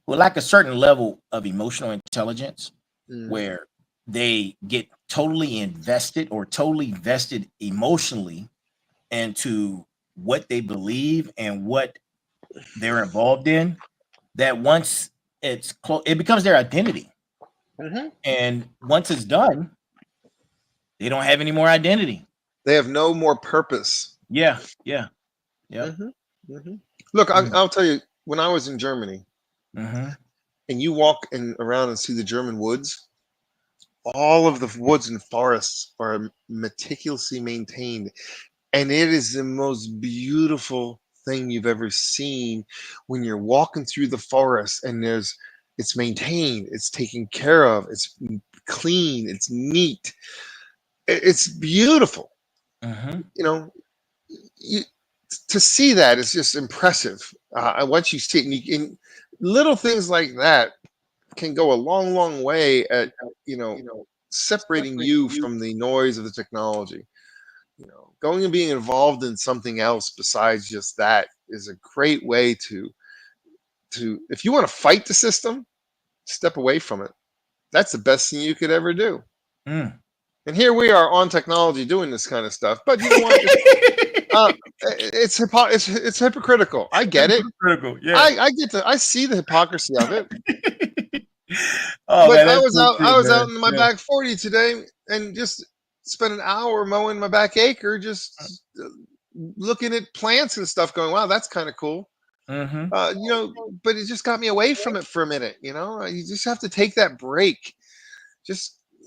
who lack a certain level of emotional intelligence, where they get totally invested or totally vested emotionally into what they believe and what they're involved in, that once it's it becomes their identity. And once it's done, they don't have any more identity. They have no more purpose. Yeah. Look, I'll tell you, when I was in Germany, and you walk around and see the German woods, all of the woods and forests are meticulously maintained. And it is the most beautiful thing you've ever seen when you're walking through the forest and it's maintained, it's taken care of, it's clean, it's neat, it's beautiful. To see that is just impressive. Once you see it, and little things like that can go a long way at separating you from the noise of the technology. Going and being involved in something else besides just that is a great way to if you want to fight the system, step away from it. That's the best thing you could ever do. And here we are on technology doing this kind of stuff, but you know what? It's hypocritical. I get it. Yeah. I see the hypocrisy of it. But man, I was out in my back 40 today and just spent an hour mowing my back acre, just looking at plants and stuff, going, wow, that's kind of cool. But it just got me away from it for a minute. You just have to take that break.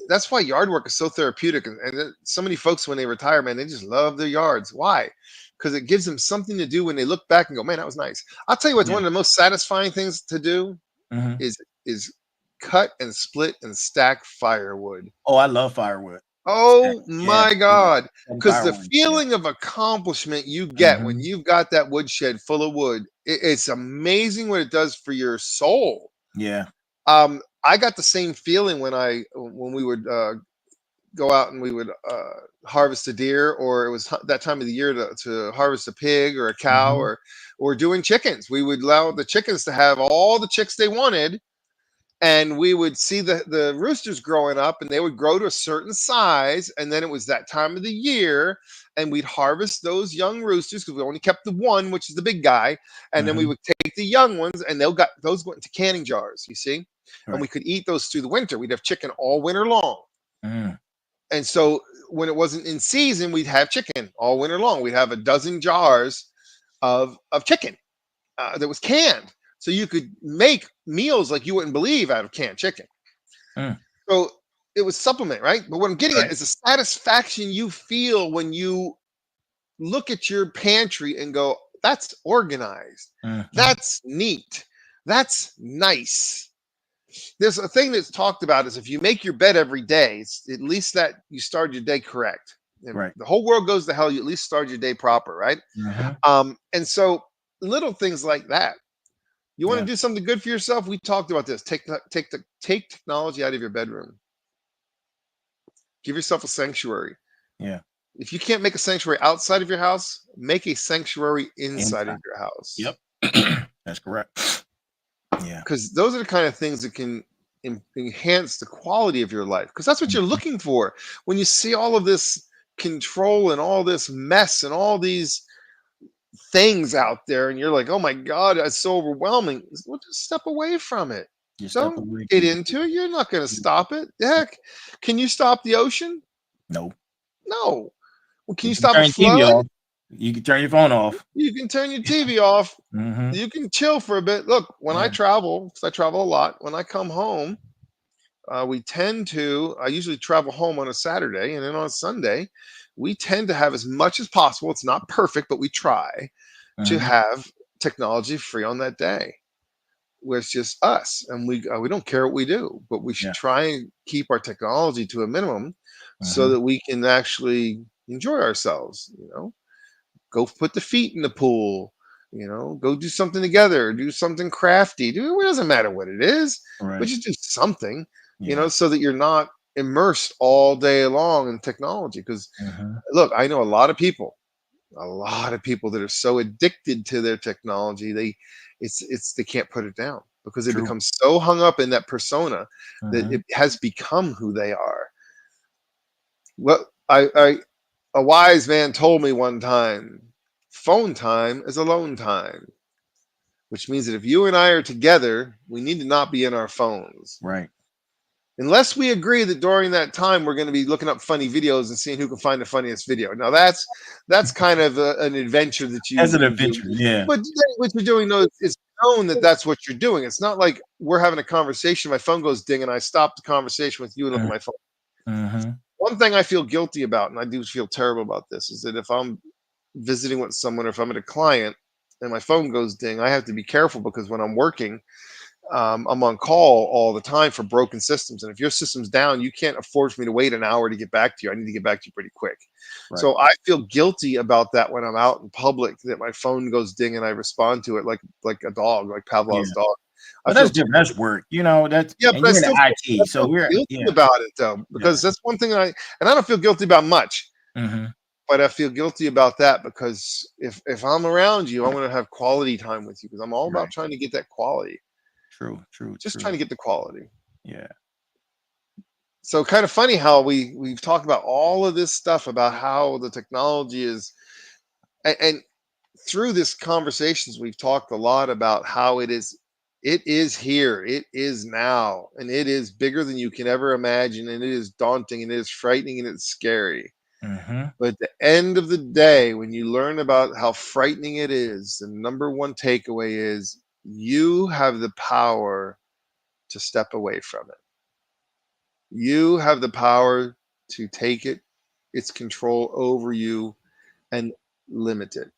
That's why yard work is so therapeutic. And so many folks, when they retire, man, they just love their yards. Why? Because it gives them something to do when they look back and go, man, that was nice. I'll tell you what's one of the most satisfying things to do is cut and split and stack firewood. Oh, I love firewood. Oh my God. Because the feeling of accomplishment you get when you've got that woodshed full of wood, it's amazing what it does for your soul. Yeah. I got the same feeling when we would go out and we would harvest a deer, or it was that time of the year to harvest a pig or a cow, or doing chickens. We would allow the chickens to have all the chicks they wanted. And we would see the roosters growing up, and they would grow to a certain size. And then it was that time of the year, and we'd harvest those young roosters because we only kept the one, which is the big guy. And then we would take the young ones, and those went into canning jars, you see. And we could eat those through the winter. We'd have chicken all winter long. And so when it wasn't in season, we'd have chicken all winter long. We'd have a dozen jars of chicken that was canned. So you could make meals like you wouldn't believe out of canned chicken. So it was supplement, right? But what I'm getting at is the satisfaction you feel when you look at your pantry and go, that's organized. That's neat. That's nice. There's a thing that's talked about is if you make your bed every day, it's at least that you start your day correct. The whole world goes to hell, you at least start your day proper, right? And so little things like that. You want Yeah. to do something good for yourself? We talked about this. Take technology out of your bedroom. Give yourself a sanctuary. Yeah. If you can't make a sanctuary outside of your house, make a sanctuary inside Inside. of your house. Yep. That's correct. Yeah. Because those are the kind of things that can enhance the quality of your life. Because that's what you're looking for when you see all of this control and all this mess and all these things out there, and you're like, oh my God, it's so overwhelming. Well, just step away from it. Just step Don't away. get into it. You're not going to stop it. Heck, can you stop the ocean? No. No. Well, can You you can stop a turn your TV flood? off. You can turn your phone off. You can turn your TV off. Mm-hmm. You can chill for a bit. Look, when I travel, because I travel a lot, when I come home, I usually travel home on a Saturday, and then on a Sunday, we tend to have as much as possible. It's not perfect, but we try to have technology free on that day, where it's just us, and we don't care what we do, but we should try and keep our technology to a minimum so that we can actually enjoy ourselves. Go put the feet in the pool. Go do something together. Do something crafty. It doesn't matter what it is, but just do something. So that you're not immersed all day long in technology. Because look, I know a lot of people that are so addicted to their technology, they can't put it down because they True. become so hung up in that persona that it has become who they are. Well, a wise man told me one time, phone time is alone time, which means that if you and I are together, we need to not be in our phones. Right. Unless we agree that during that time we're going to be looking up funny videos and seeing who can find the funniest video. Now that's kind of an adventure that you As an do. adventure, yeah. But what you're doing, though, it's known that that's what you're doing. It's not like we're having a conversation, my phone goes ding, and I stop the conversation with you and look at my phone. Mm-hmm. One thing I feel guilty about, and I do feel terrible about this, is that if I'm visiting with someone or if I'm at a client and my phone goes ding, I have to be careful because when I'm working, I'm on call all the time for broken systems. And if your system's down, you can't afford for me to wait an hour to get back to you. I need to get back to you pretty quick. Right. So I feel guilty about that when I'm out in public, that my phone goes ding and I respond to it like a dog, like Pavlov's dog. But that's different. That's work. That's but and I you're in still the IT, I so feel we're guilty about it though, because that's one thing and I don't feel guilty about much. But I feel guilty about that because if I'm around you, I want to have quality time with you because I'm all about trying to get that quality. True. Just trying to get the quality. Yeah. So kind of funny how we've talked about all of this stuff about how the technology is, and through this conversations we've talked a lot about how it is here, it is now, and it is bigger than you can ever imagine, and it is daunting, and it is frightening, and it's scary. But at the end of the day, when you learn about how frightening it is, the number one takeaway is you have the power to step away from it. You have the power to take its control over you and limit it.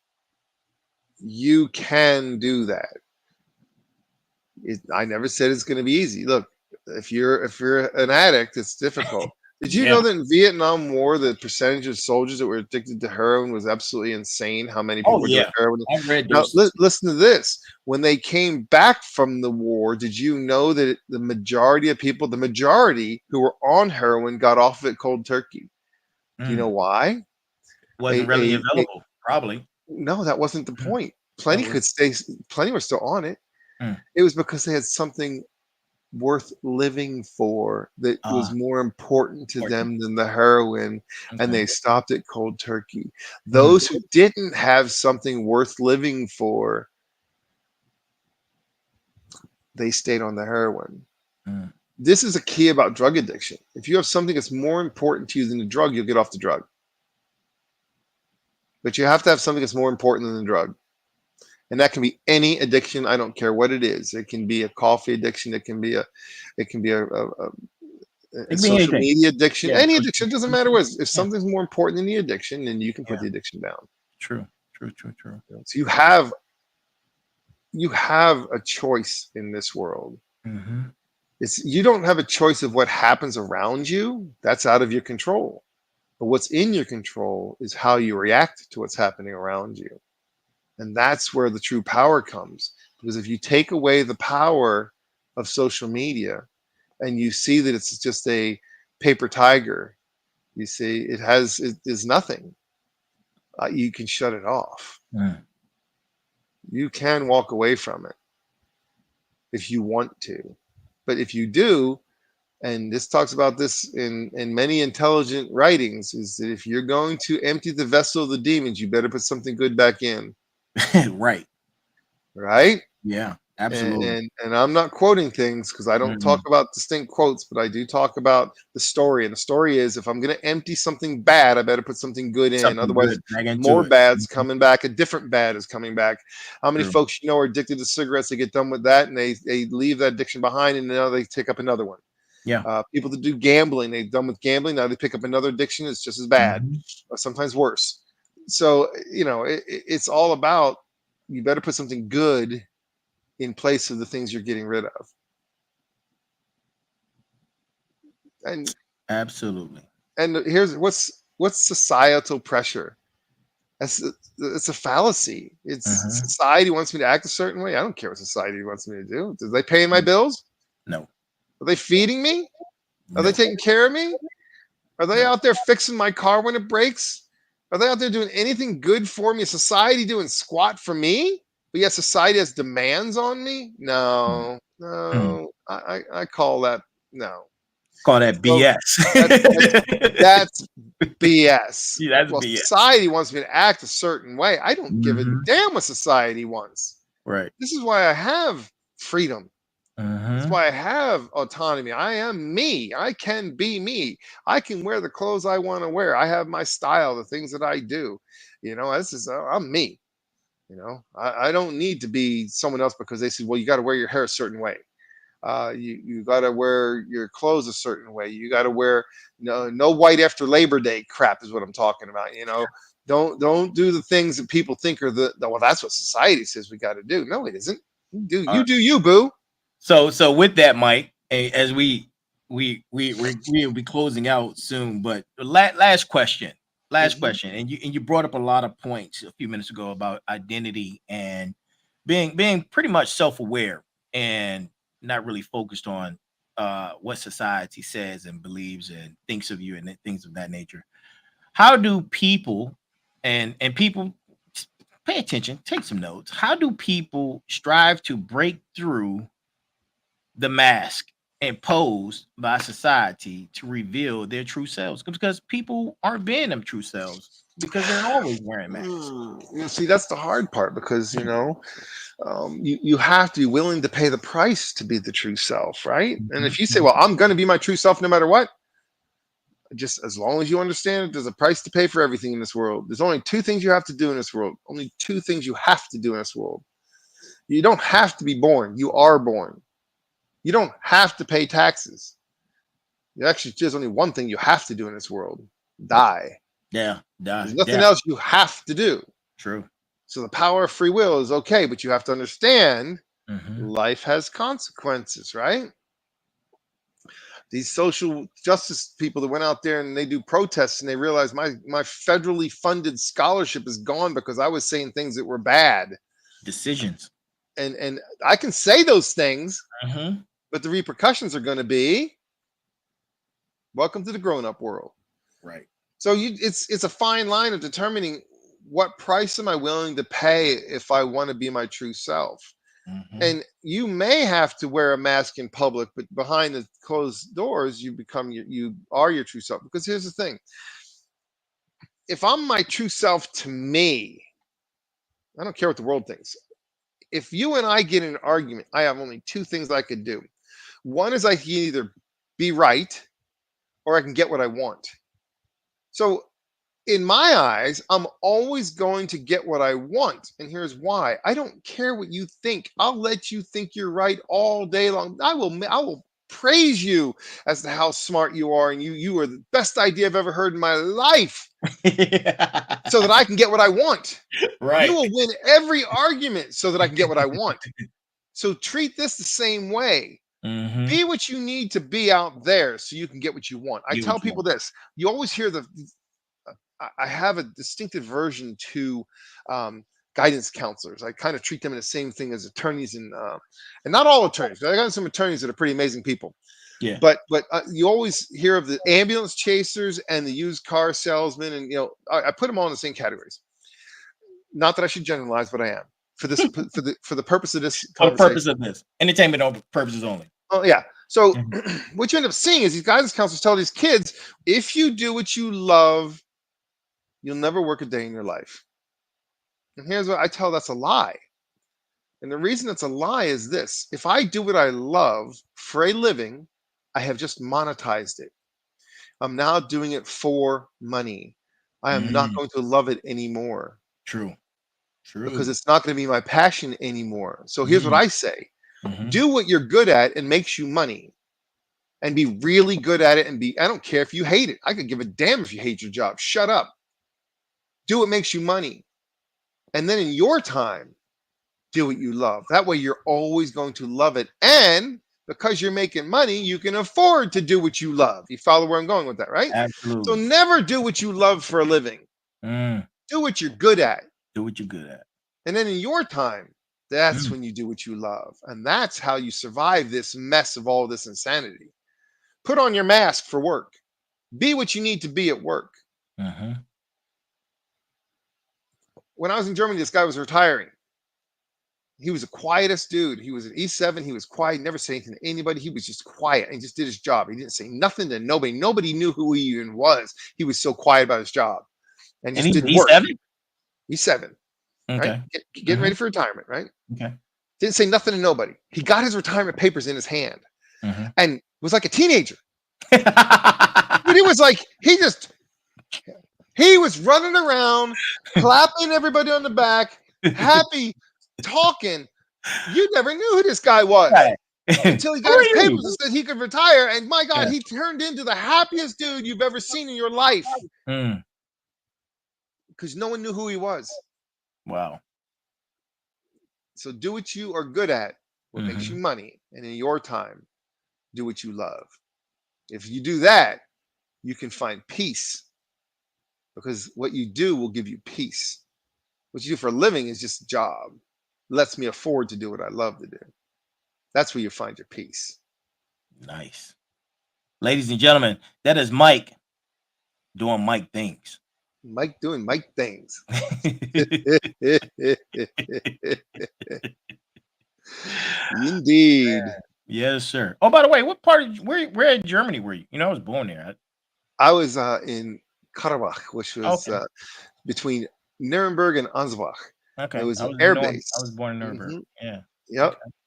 You can do that. I never said it's going to be easy. Look, if you're an addict, it's difficult. Did you know that in Vietnam War, the percentage of soldiers that were addicted to heroin was absolutely insane? How many people were doing heroin? I read Now, those. listen to this. When they came back from the war, did you know that the majority of people, the majority who were on heroin, got off of it cold turkey? Do you know why? Wasn't readily available, probably. No, that wasn't the point. Plenty could stay. Plenty were still on it. It was because they had something worth living for that was more important to them than the heroin, and they stopped it cold turkey. Those who didn't have something worth living for, they stayed on the heroin. This is a key about drug addiction. If you have something that's more important to you than the drug, you'll get off the drug. But you have to have something that's more important than the drug. And that can be any addiction. I don't care what it is. It can be a coffee addiction. It can be a social media addiction. Any addiction, doesn't matter what. If something's more important than the addiction, then you can put the addiction down. True. So you have a choice in this world. You don't have a choice of what happens around you. That's out of your control. But what's in your control is how you react to what's happening around you. And that's where the true power comes. Because if you take away the power of social media and you see that it's just a paper tiger, you see it is nothing. You can shut it off. You can walk away from it if you want to. But if you do, and this talks about this in many intelligent writings, is that if you're going to empty the vessel of the demons, you better put something good back in. Right. Right? Yeah, absolutely. And I'm not quoting things because I don't talk about distinct quotes, but I do talk about the story. And the story is, if I'm going to empty something bad, I better put something good in. Something Otherwise, good back into more it. bad's coming back. A different bad is coming back. How many True. folks you know are addicted to cigarettes? They get done with that and they leave that addiction behind, and now they take up another one. Yeah. People that do gambling, they're done with gambling. Now they pick up another addiction. It's just as bad, or sometimes worse. So, it's all about, you better put something good in place of the things you're getting rid of. And Absolutely. and here's what's societal pressure. It's a fallacy. It's society wants me to act a certain way. I don't care what society wants me to do. Are they paying my bills? No. Are they feeding me? Are they No. taking care of me? Are they No. out there fixing my car when it breaks? Are they out there doing anything good for me? Is society doing squat for me? But yet society has demands on me? No. I call that no. Call that So BS. that's BS. Yeah, that's Well, BS. society wants me to act a certain way. I don't give a Mhm. damn what society wants. Right. This is why I have freedom. That's why I have autonomy. I am me. I can be me. I can wear the clothes I want to wear. I have my style, the things that I do. I'm me. I don't need to be someone else because they said, well, you got to wear your hair a certain way. You got to wear your clothes a certain way. You got to wear no white after Labor Day crap is what I'm talking about. Don't do the things that people think are well, that's what society says we got to do. No, it isn't. You do you, boo. So with that, Mike, as we'll be closing out soon, but last question, and you brought up a lot of points a few minutes ago about identity and being pretty much self-aware and not really focused on what society says and believes and thinks of you and things of that nature. How do people and people pay attention, take some notes? How do people strive to break through the mask imposed by society to reveal their true selves? Because people aren't being them true selves because they're always wearing masks. See, that's the hard part because you have to be willing to pay the price to be the true self, right? And if you say, well, I'm going to be my true self no matter what, just as long as you understand there's a price to pay for everything in this world. There's only two things you have to do in this world. Only two things you have to do in this world. You don't have to be born. You are born. You don't have to pay taxes. Actually, there's only one thing you have to do in this world: die. Yeah, There's nothing else you have to do. True. So the power of free will is okay, but you have to understand life has consequences, right? These social justice people that went out there and they do protests and they realize my federally funded scholarship is gone because I was saying things that were bad decisions. And I can say those things, but the repercussions are going to be welcome to the grown-up world. Right. So it's a fine line of determining what price am I willing to pay if I want to be my true self. And you may have to wear a mask in public, but behind the closed doors, you are your true self. Because here's the thing. If I'm my true self to me, I don't care what the world thinks. If you and I get in an argument, I have only two things I could do. One is I can either be right or I can get what I want. So in my eyes, I'm always going to get what I want. And here's why. I don't care what you think. I'll let you think you're right all day long. I will praise you as to how smart you are. And you are the best idea I've ever heard in my life. So that I can get what I want. Right. You will win every argument so that I can get what I want. So treat this the same way. Be what you need to be out there so you can get what you want. I tell people this. You always hear I have a distinctive version to guidance counselors. I kind of treat them in the same thing as attorneys, and not all attorneys. I got some attorneys that are pretty amazing people. Yeah. But you always hear of the ambulance chasers and the used car salesmen, and I put them all in the same categories. Not that I should generalize, but I am for this for the purpose of this For the conversation. purpose of this entertainment purposes only. Oh yeah. So what you end up seeing is these guidance counselors tell these kids, if you do what you love, you'll never work a day in your life. And here's what I tell: that's a lie. And the reason it's a lie is this: if I do what I love for a living, I have just monetized it. I'm now doing it for money. I am not going to love it anymore. True. Because it's not going to be my passion anymore. So here's what I say: do what you're good at and makes you money, and be really good at it. And I don't care if you hate it. I could give a damn if you hate your job. Shut up. Do what makes you money. And then in your time, do what you love. That way you're always going to love it. And because you're making money, you can afford to do what you love. You follow where I'm going with that, right? Absolutely. So never do what you love for a living. Do what you're good at. Do what you're good at. And then in your time, that's when you do what you love. And that's how you survive this mess of all this insanity. Put on your mask for work. Be what you need to be at work. When I was in Germany, this guy was retiring. He was the quietest dude. He was an E7. He was quiet, never said anything to anybody. He was just quiet and he just did his job. He didn't say nothing to nobody. Nobody knew who he even was. He was so quiet about his job. And just did work. E7. Okay. Right? Getting ready for retirement, right? Okay. Didn't say nothing to nobody. He got his retirement papers in his hand and was like a teenager. But he was like, he was running around, clapping everybody on the back, happy, talking. You never knew who this guy was until he got his papers and said he could retire. And my God, he turned into the happiest dude you've ever seen in your life. Because no one knew who he was. Wow. So do what you are good at, what makes you money. And in your time, do what you love. If you do that, you can find peace. Because what you do will give you peace. What you do for a living is just a job. It lets me afford to do what I love to do. That's where you find your peace. Nice. Ladies and gentlemen, that is Mike doing Mike things. Mike doing Mike things. Indeed. Yes, sir. Oh, by the way, what part of where in Germany were you? You know, I was born there. I was in Karabakh, which was between Nuremberg and Ansbach. Okay. It was an air base. I was born in Nuremberg. Yeah.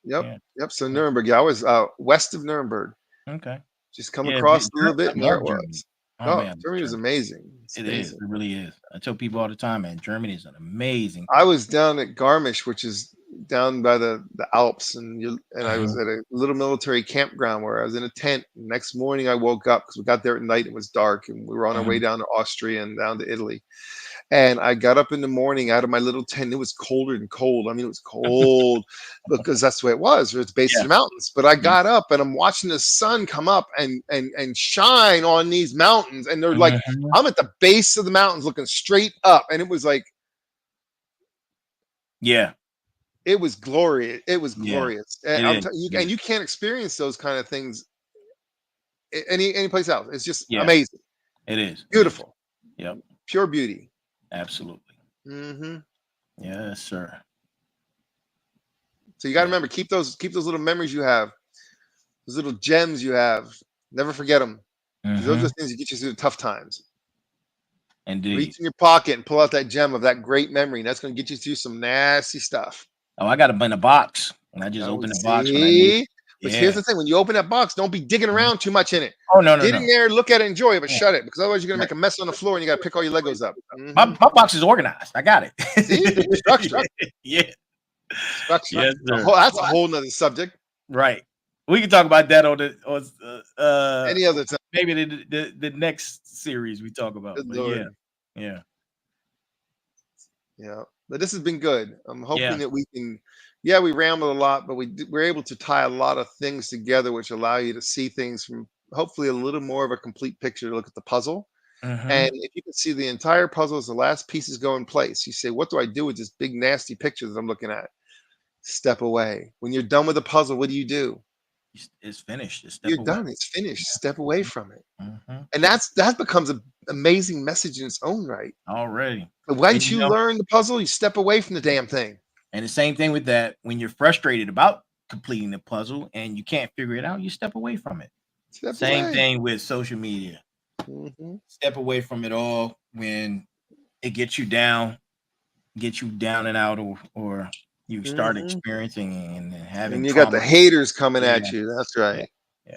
Yep. So Nuremberg. Yeah, I was west of Nuremberg. Okay. Just come across a little bit, and there it was. Oh man, Germany is amazing. It is. It really is. I tell people all the time, man, Germany is an amazing. I was down at Garmisch, which is down by the Alps, and I was at a little military campground where I was in a tent. Next morning, I woke up because we got there at night. It was dark, and we were on our way down to Austria and down to Italy. And I got up in the morning out of my little tent. It was colder than cold. I mean, it was cold because that's the way it was. It's based in the mountains. But I got up and I'm watching the sun come up and shine on these mountains. And they're like, I'm at the base of the mountains looking straight up. And it was like, it was glorious. It was glorious. And you can't experience those kind of things any place else. It's just amazing. It is beautiful. Yep. Pure beauty. Absolutely. Yes, sir. So you got to remember, keep those little memories you have, those little gems you have. Never forget them. Those are the things that get you through the tough times. Indeed. Reach in your pocket and pull out that gem of that great memory. And that's going to get you through some nasty stuff. Oh, I got them in a box. And I just open the box when I need. But here's the thing: when you open that box, don't be digging around too much in it. Oh no! Get in there, look at it, enjoy it, but shut it, because otherwise you're gonna make a mess on the floor and you gotta pick all your Legos up. My box is organized. I got it. See? Structure. Structure. Yes, That's a whole nother subject. Right. We can talk about that on any other time. Maybe the next series we talk about. But yeah. But this has been good. I'm hoping that we can. Yeah, we rambled a lot, but we're able to tie a lot of things together, which allow you to see things from hopefully a little more of a complete picture to look at the puzzle. And if you can see the entire puzzle as the last pieces go in place, you say, what do I do with this big nasty picture that I'm looking at? Step away. When you're done with the puzzle, what do? It's finished. It's You're done. It's finished. Yeah. Step away from it. And that becomes an amazing message in its own right. Already. But once you learn the puzzle, you step away from the damn thing. And the same thing with that. When you're frustrated about completing the puzzle and you can't figure it out, you step away from it. Same thing with social media. Step away from it all when it gets you down and out, or you start experiencing and having. And you got the haters coming at you. That's right. Yeah.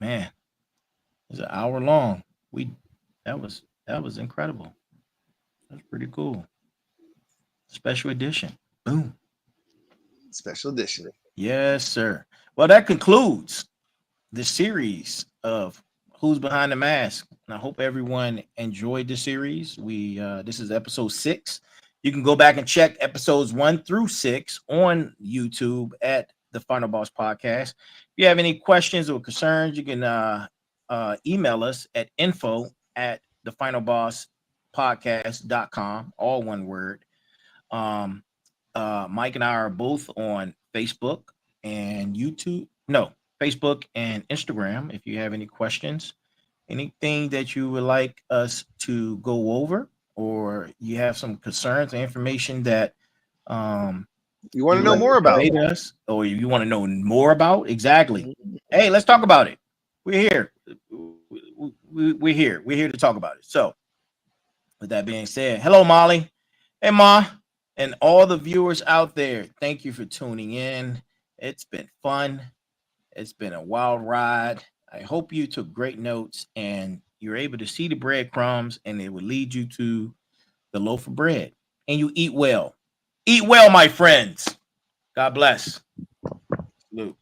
Man, it's an hour long. That was incredible. That's pretty cool. Special edition. Boom. Special edition. Yes, sir. Well, that concludes the series of Who's Behind the Mask. And I hope everyone enjoyed the series. This is episode 6. You can go back and check episodes 1 through 6 on YouTube at the Final Boss Podcast. If you have any questions or concerns, you can email us at info@thefinalbosspodcast.com, all one word. Mike and I are both on Facebook and YouTube. No, Facebook and Instagram. If you have any questions, anything that you would like us to go over, or you have some concerns or information that you want to know more about us, or you want to know more about, exactly. Hey, let's talk about it. We're here. We're here. We're here to talk about it. So, with that being said, hello, Molly. Hey, Ma. And all the viewers out there, thank you for tuning in. It's been fun. It's been a wild ride. I hope you took great notes and you're able to see the breadcrumbs, and it will lead you to the loaf of bread. And you eat well. Eat well, my friends. God bless. Salute.